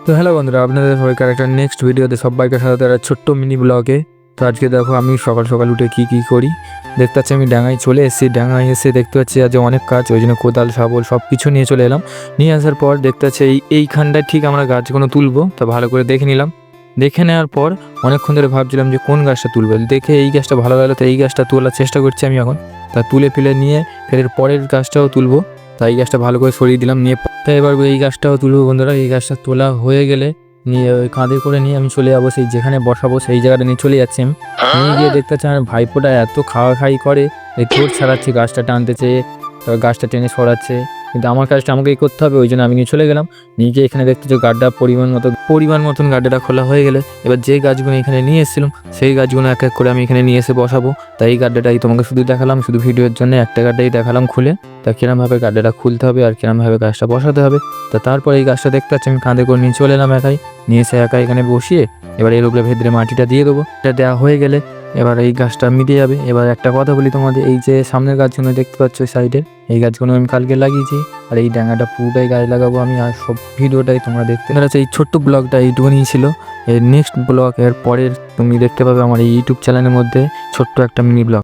তো হ্যালো বন্ধুরা, আপনাদের সবাইকার একটা নেক্সট ভিডিওতে সবাইকে স্বাগত একটা ছোট্ট মিনি ব্লগে। তো আজকে দেখো আমি সকাল সকাল উঠে কি করি। দেখতে পাচ্ছি আমি ডাঙায় চলে এসেছি। ডাঙায় এসে দেখতে পাচ্ছি আজ অনেক কাজ, ওই জন্য কোদাল শাবল সব কিছু নিয়ে চলে এলাম। নিয়ে আসার পর দেখতে পাচ্ছি এইখানটায় ঠিক আমরা গাছগুলো তুলবো। তো ভালো করে দেখে নিলাম। দেখে নেওয়ার পর অনেকক্ষণ ধরে ভাবছিলাম যে কোন গাছটা তুলবো। দেখে এই গাছটা ভালো লাগলো, তো এই গাছটা তোলার চেষ্টা করছি আমি এখন। তা তুলে ফেলে নিয়ে ফের পরের গাছটাও তুলবো। তাই এই গাছটা ভালো করে সরিয়ে দিলাম, নিয়ে তাই এবার এই গাছটাও তুলবো বন্ধুরা। এই গাছটা তোলা হয়ে গেলে নিয়ে ওই কাঁধে করে নিয়ে আমি চলে যাবো, সেই যেখানে বসাবো সেই জায়গাটা নিয়ে চলে যাচ্ছি আমি। নিয়ে গিয়ে দেখতে পাচ্ছি আমার ভাইপোটা এত খাওয়া খাই করে, এই ঠোঁট ছাড়াচ্ছে, গাছটা টানতে চেয়ে তারপর গাছটা টেনে সরাচ্ছে। কিন্তু আমার কাজটা আমাকেই করতে হবে, ওই জন্য আমি নিয়ে চলে গেলাম। নিয়ে গিয়ে এখানে দেখতে যে গাড্ডা পরিমাণ মতন গাড্ডাটা খোলা হয়ে গেলে এবার যে গাছগুলো এখানে নিয়ে এসেছিলাম সেই গাছগুলো এক এক করে আমি এখানে নিয়ে এসে বসাবো। তাই এই গাড্ডাটাই তোমাকে শুধু দেখালাম, শুধু ভিডিওর জন্য একটা গাড্ডাই দেখালাম খুলে। তা কিরমভাবে গাড্ডাটা খুলতে হবে আর কিরমভাবে গাছটা বসাতে হবে। তা তারপর এই গাছটা দেখতে পাচ্ছি আমি কাঁধে করে নিয়ে চলে এলাম একাই। নিয়ে এসে একা এখানে বসিয়ে এবার এর উপরে ভেতরে মাটিটা দিয়ে দেবো। এটা দেওয়া হয়ে গেলে এবার এই গাছটা মিটে যাবে। এবার একটা কথা বলি তোমাদের, এই যে সামনের গাছগুলো দেখতে পাচ্ছ সাইডের, এই গাছগুলো আমি কালকে লাগিয়েছি। আর এই ডাঙাটা পুরোটাই গাছ লাগাবো আমি, আর সব ভিডিওটাই তোমরা দেখতে পাচ্ছ। এই ছোট্ট ব্লগটা এইটুকুনি ছিল। এর নেক্সট ব্লগ এর পরের তুমি দেখতে পাবে আমার এই ইউটিউব চ্যানেলের মধ্যে ছোট্ট একটা মিনি ব্লগ।